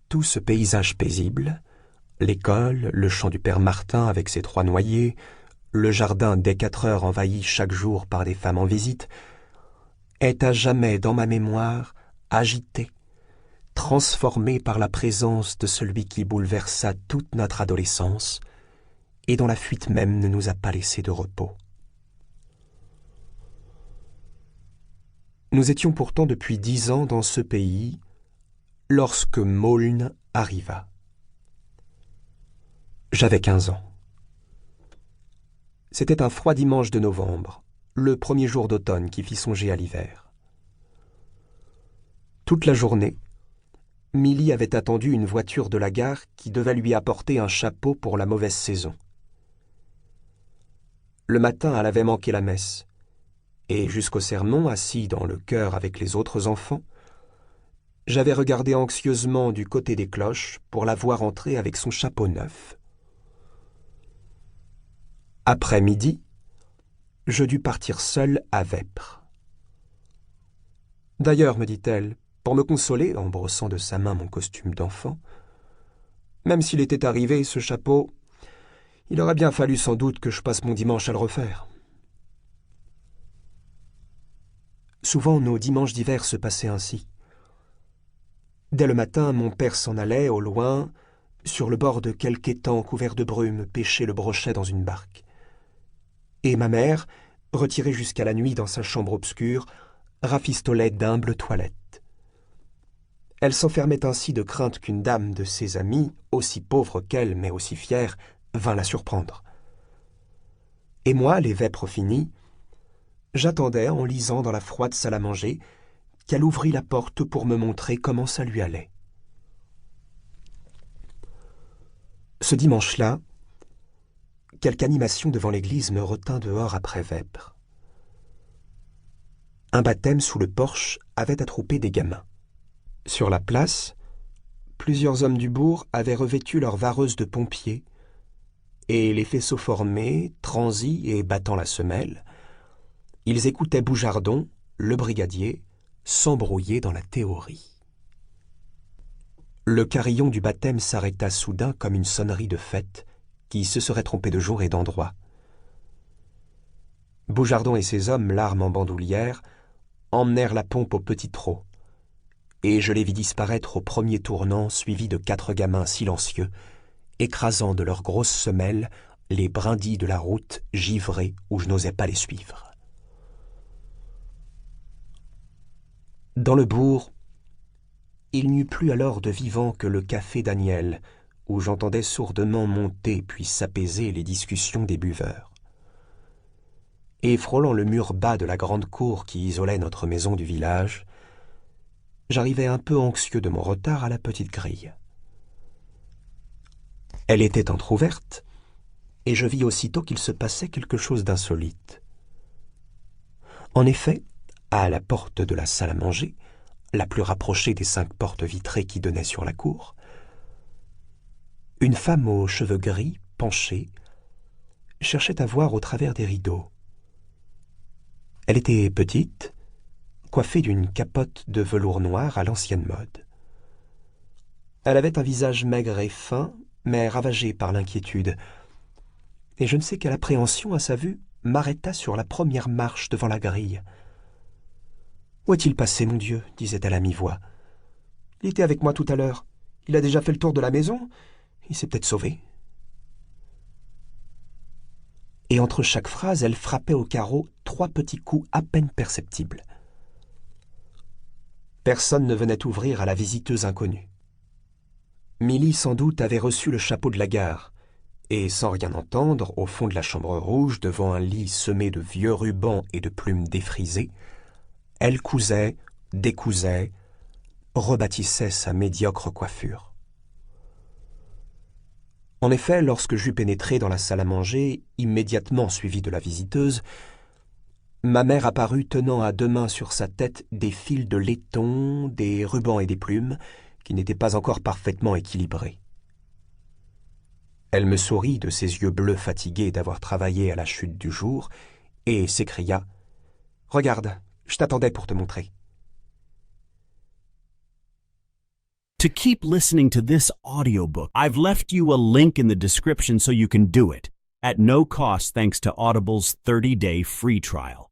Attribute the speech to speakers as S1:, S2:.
S1: Tout ce paysage paisible, l'école, le champ du père Martin avec ses 3 noyers, le jardin dès 4 heures envahi chaque jour par des femmes en visite, est à jamais dans ma mémoire agité, transformé par la présence de celui qui bouleversa toute notre adolescence et dont la fuite même ne nous a pas laissé de repos. Nous étions pourtant depuis 10 ans dans ce pays lorsque Maulne arriva. J'avais 15 ans. C'était un froid dimanche de novembre, le premier jour d'automne qui fit songer à l'hiver. Toute la journée, Milly avait attendu une voiture de la gare qui devait lui apporter un chapeau pour la mauvaise saison. Le matin, elle avait manqué la messe, et jusqu'au sermon, assis dans le chœur avec les autres enfants, j'avais regardé anxieusement du côté des cloches pour la voir entrer avec son chapeau neuf. Après midi, je dus partir seul à Vêpres. D'ailleurs, me dit-elle, pour me consoler, en brossant de sa main mon costume d'enfant, même s'il était arrivé, ce chapeau, il aurait bien fallu sans doute que je passe mon dimanche à le refaire. Souvent, nos dimanches d'hiver se passaient ainsi. Dès le matin, mon père s'en allait, au loin, sur le bord de quelque étang couvert de brume, pêcher le brochet dans une barque. Et ma mère, retirée jusqu'à la nuit dans sa chambre obscure, rafistolait d'humbles toilettes. Elle s'enfermait ainsi de crainte qu'une dame de ses amies, aussi pauvre qu'elle, mais aussi fière, vînt la surprendre. Et moi, les vêpres finies, j'attendais, en lisant dans la froide salle à manger, qu'elle ouvrît la porte pour me montrer comment ça lui allait. Ce dimanche-là, quelque animation devant l'église me retint dehors après Vêpres. Un baptême sous le porche avait attroupé des gamins. Sur la place, plusieurs hommes du bourg avaient revêtu leurs vareuses de pompiers, et les faisceaux formés, transis et battant la semelle, ils écoutaient Boujardon, le brigadier, s'embrouiller dans la théorie. Le carillon du baptême s'arrêta soudain comme une sonnerie de fête qui se serait trompée de jour et d'endroit. Boujardon et ses hommes, l'arme en bandoulière, emmenèrent la pompe au petit trot, et je les vis disparaître au premier tournant suivis de 4 gamins silencieux, écrasant de leurs grosses semelles les brindilles de la route givrée où je n'osais pas les suivre. Dans le bourg, il n'y eut plus alors de vivant que le café Daniel, où j'entendais sourdement monter puis s'apaiser les discussions des buveurs. Et frôlant le mur bas de la grande cour qui isolait notre maison du village, j'arrivais un peu anxieux de mon retard à la petite grille. Elle était entr'ouverte, et je vis aussitôt qu'il se passait quelque chose d'insolite. En effet, à la porte de la salle à manger, la plus rapprochée des 5 portes vitrées qui donnaient sur la cour, une femme aux cheveux gris, penchée, cherchait à voir au travers des rideaux. Elle était petite, coiffée d'une capote de velours noir à l'ancienne mode. Elle avait un visage maigre et fin, mais ravagé par l'inquiétude, et je ne sais quelle appréhension à sa vue m'arrêta sur la première marche devant la grille. « Où est-il passé, mon Dieu ?» disait-elle à mi-voix. « Il était avec moi tout à l'heure. Il a déjà fait le tour de la maison. Il s'est peut-être sauvé. » Et entre chaque phrase, elle frappait au carreau 3 petits coups à peine perceptibles. Personne ne venait ouvrir à la visiteuse inconnue. Milly, sans doute, avait reçu le chapeau de la gare, et sans rien entendre, au fond de la chambre rouge, devant un lit semé de vieux rubans et de plumes défrisées, elle cousait, décousait, rebâtissait sa médiocre coiffure. En effet, lorsque j'eus pénétré dans la salle à manger, immédiatement suivie de la visiteuse, ma mère apparut tenant à 2 mains sur sa tête des fils de laiton, des rubans et des plumes, qui n'étaient pas encore parfaitement équilibrés. Elle me sourit de ses yeux bleus fatigués d'avoir travaillé à la chute du jour, et s'écria « Regarde, je t'attendais pour te montrer. »
S2: To keep listening to this audiobook, I've left you a link in the description so you can do it, at no cost thanks to Audible's 30-day free trial.